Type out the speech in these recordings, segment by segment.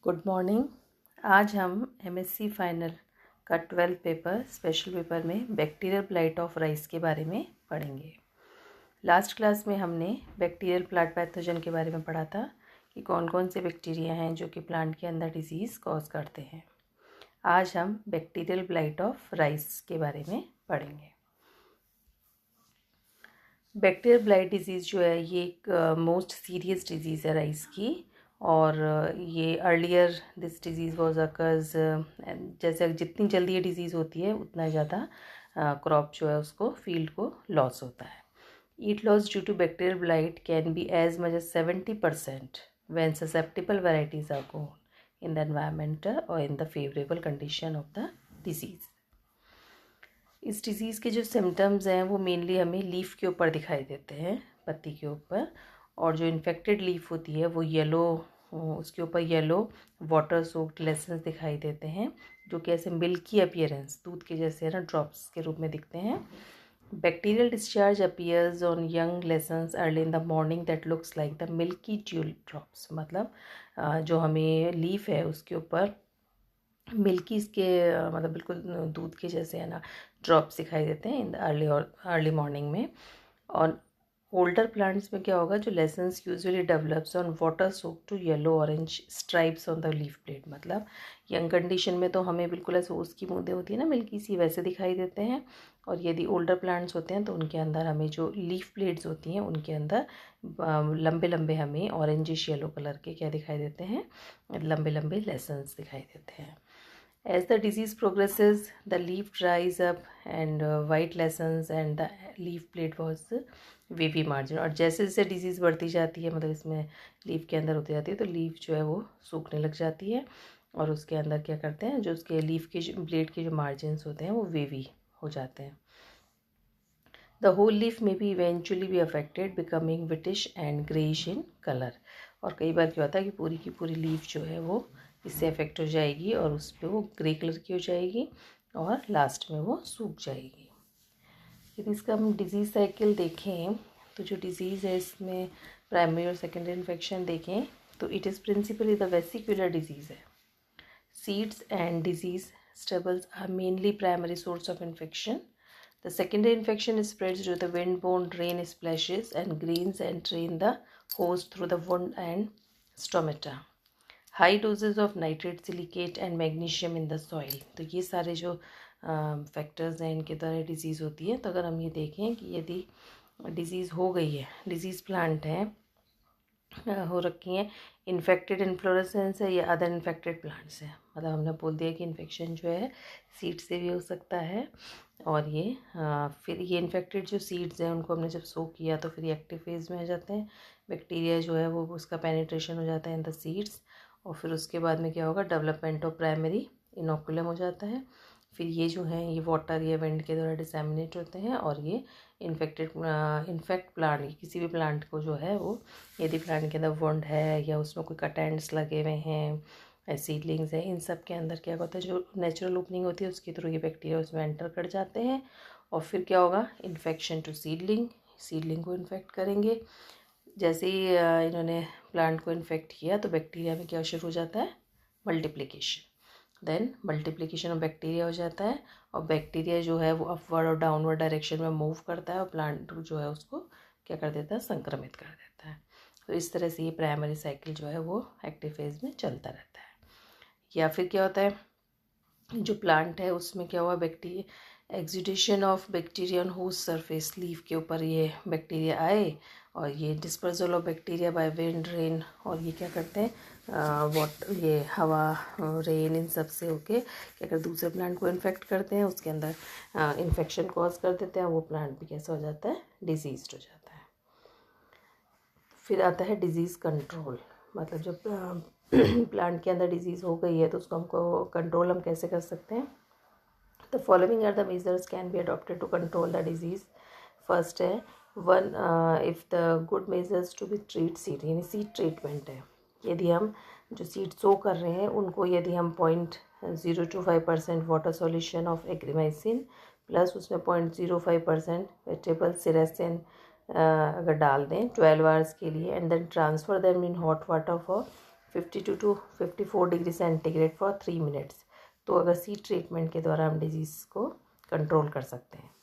Good morning. आज हम MSc final का 12 पेपर स्पेशल पेपर में बैक्टीरियल ब्लाइट ऑफ राइस के बारे में पढ़ेंगे। लास्ट क्लास में हमने बैक्टीरियल प्लांट पैथोजन के बारे में पढ़ा था कि कौन कौन से बैक्टीरिया हैं जो कि प्लांट के अंदर डिजीज़ कॉज करते हैं। आज हम बैक्टीरियल ब्लाइट ऑफ राइस के बारे में पढ़ेंगे। बैक्टीरियल ब्लाइट डिजीज़ जो है ये एक मोस्ट सीरियस डिजीज़ है राइस की, और ये earlier this disease was occurs, जैसे जितनी जल्दी ये डिज़ीज़ होती है उतना ज़्यादा क्रॉप जो है उसको फील्ड को लॉस होता है। It loss due to bacterial blight can be as much as 70% when susceptible varieties are grown in the environment or in the favorable condition of the disease. इस डिज़ीज़ के जो symptoms हैं वो mainly हमें leaf के ऊपर दिखाई देते हैं, पत्ती के ऊपर, और जो इन्फेक्टेड लीफ होती है वो येलो, उसके ऊपर येलो वाटर सोक्ड लेसन्स दिखाई देते हैं जो कि ऐसे मिल्की अपीयरेंस, दूध के जैसे ना ड्रॉप्स के रूप में दिखते हैं। Bacterial discharge appears on young lessons early in the morning that looks like the milky dual drops, मतलब जो हमें लीफ है उसके ऊपर मिल्की इसके मतलब बिल्कुल दूध के जैसे है ना ड्रॉप्स दिखाई देते हैं इन द अर्ली मॉर्निंग में। और ओल्डर प्लांट्स में क्या होगा, जो lesions usually develops on water soak to yellow orange stripes on the leaf plate, मतलब यंग कंडीशन में तो हमें बिल्कुल ऐसे उसकी बूंदें होती है ना मिल्की सी, वैसे दिखाई देते हैं। और यदि ओल्डर प्लांट्स होते हैं तो उनके अंदर हमें जो लीफ प्लेट्स होती हैं उनके अंदर लंबे लंबे हमें ऑरेंजिश येलो कलर के क्या दिखाई देते हैं, लंबे लंबे लेसन्स दिखाई देते हैं। As the disease progresses, the leaf dries up and white lessens and the leaf plate was wavy margin। और जैसे जैसे डिजीज़ बढ़ती जाती है, मतलब इसमें लीफ के अंदर होती जाती है, तो लीफ जो है वो सूखने लग जाती है और उसके अंदर क्या करते हैं, जो उसके लीफ के ब्लेड के जो मार्जिन्स होते हैं वो वेवी हो जाते हैं। The whole leaf may be eventually be affected, becoming whitish and greyish in color। और कई बार क्या होता है कि पूरी की पूरी लीफ जो है वो इससे अफेक्ट हो जाएगी और उस पर वो ग्रे कलर की हो जाएगी और लास्ट में वो सूख जाएगी। यदि इसका हम डिज़ीज़ साइकिल देखें तो जो डिज़ीज़ है इसमें प्राइमरी और सेकेंडरी इन्फेक्शन देखें तो it is principally the vesicular disease है। Seeds and disease stubbles are mainly primary source of infection. The secondary infection spreads due to the wind-borne rain splashes and grains entering the host through the wound and stomata. High doses of nitrate, silicate and magnesium in the soil। तो ये सारे जो factors हैं इनके द्वारा disease होती है। तो अगर हम ये देखें कि यदि डिजीज़ हो गई है, डिजीज़ प्लांट है हो रखी हैं, इन्फेक्टेड इन्फ्लोरेसेंस है या अदर इन्फेक्टेड प्लांट्स है, मतलब हमने बोल दिया कि इन्फेक्शन जो है सीड से भी हो सकता है। और ये फिर ये इन्फेक्टेड जो सीड्स हैं उनको हमने जब सो किया तो फिर ये एक्टिव फेज़ में आ जाते हैं, बैक्टीरिया जो है वो उसका पेनिट्रेशन हो जाता है इन द सीड्स, और फिर उसके बाद में क्या होगा, डेवलपमेंट ऑफ प्राइमरी इनोकुलम हो जाता है। फिर ये जो है ये वाटर या विंड के द्वारा डिसेमिनेट होते हैं और ये इन्फेक्ट प्लांट, किसी भी प्लांट को जो है वो, यदि प्लांट के अंदर वुंड है या उसमें कोई कट एंड्स लगे हुए हैं, सीडलिंग्स हैं, इन सब के अंदर क्या होता है, जो नेचुरल ओपनिंग होती है उसके थ्रू ये बैक्टीरिया उसमें एंटर कर जाते हैं और फिर क्या होगा, इन्फेक्शन टू सीडलिंग को इन्फेक्ट करेंगे। जैसे ही इन्होंने प्लांट को इन्फेक्ट किया तो बैक्टीरिया में क्या शुरू हो जाता है, multiplication. Then multiplication of bacteria हो जाता है और बैक्टीरिया जो है वो अपवर्ड और डाउनवर्ड डायरेक्शन में मूव करता है और प्लांट जो है उसको क्या कर देता है, संक्रमित कर देता है। तो इस तरह से ये प्राइमरी साइकिल जो है वो एक्टिव फेज में चलता रहता है। या फिर क्या होता है, जो प्लांट है उसमें क्या हुआ, bacteria exudation of bacteria on host surface, leaf के ऊपर ये बैक्टीरिया आए और ये dispersal of bacteria by wind rain, और ये क्या करते हैं, ये हवा रेन इन सब से होके क्या कर दूसरे प्लांट को इन्फेक्ट करते हैं, उसके अंदर इन्फेक्शन कॉज कर देते हैं, वो प्लांट भी कैसा हो जाता है, डिजीज्ड हो जाता है। फिर आता है डिजीज़ कंट्रोल, मतलब जब प्लांट के अंदर डिजीज़ हो गई है तो उसको हमको कंट्रोल हम कैसे कर सकते हैं। The following are the measures can be adopted to control the disease. First है one, if the good measures to be treat seed, यानी सीड ट्रीटमेंट है। यदि हम जो सीड सो कर रहे हैं उनको यदि हम 0.025% water solution of Agrimycin plus उसमें 0.05% वेजिटेबल सिरेसिन अगर डाल दें 12 आवर्स के लिए, and then transfer them in hot water for 52 to 54 degree centigrade for 3 minutes. तो अगर सीड ट्रीटमेंट के द्वारा हम डिजीज़ को कंट्रोल कर सकते हैं।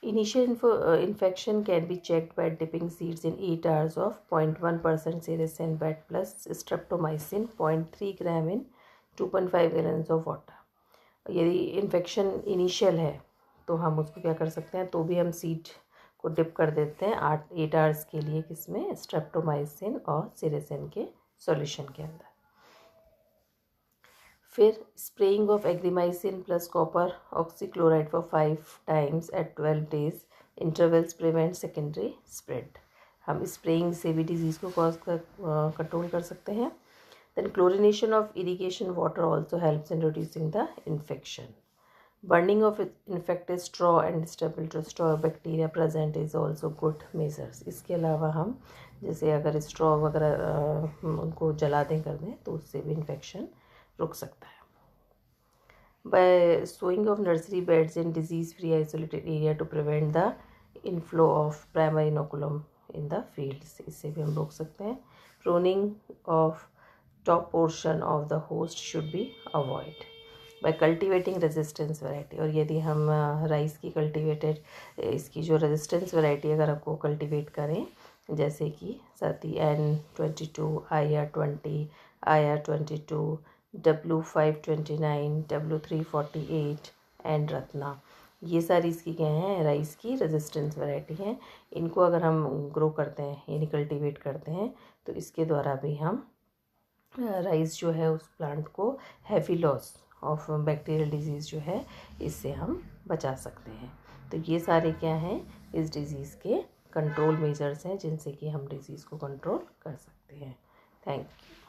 Initial infection can be checked by dipping seeds in 8 hours of 0.1% sericin bat plus streptomycin 0.3 gram in 2.5 gallons of water। यदि इन्फेक्शन इनिशियल है तो हम उसको क्या कर सकते हैं, तो भी हम सीड को डिप कर देते हैं 8 आवर्स के लिए, किसमें, स्ट्रेप्टोमाइसिन और सेरिसिन के सॉल्यूशन के अंदर। फिर spraying of Agrimycin plus copper oxychloride for 5 times at 12 days intervals prevent secondary spread. हम स्प्रेइंग से भी डिजीज़ को कंट्रोल कर सकते हैं। Then chlorination of irrigation water also helps in reducing the infection. Burning of infected straw and stable straw bacteria present is also good measures. इसके अलावा हम जैसे अगर स्ट्रॉ वगैरह उनको जला दें कर दें तो उससे भी इन्फेक्शन रुक सकता है। By sowing of nursery beds in disease free isolated area to prevent the inflow of primary inoculum in the fields, इससे भी हम रोक सकते हैं। Pruning of top portion of the host should be avoid by cultivating resistance variety. और यदि हम rice की कल्टिवेटेड इसकी जो रेजिस्टेंस वैरायटी अगर आपको कल्टिवेट करें, जैसे कि सती N22, IR20, IR22, W529, W348 and Ratna, ये सारी इसकी क्या हैं, राइस की रेजिस्टेंस वैरायटी हैं। इनको अगर हम ग्रो करते हैं यानी कल्टिवेट करते हैं तो इसके द्वारा भी हम राइस जो है उस प्लांट को heavy loss of bacterial disease जो है इससे हम बचा सकते हैं। तो ये सारे क्या हैं, इस डिज़ीज़ के कंट्रोल मेजर्स हैं जिनसे कि हम डिज़ीज़ को कंट्रोल कर सकते हैं। Thank you.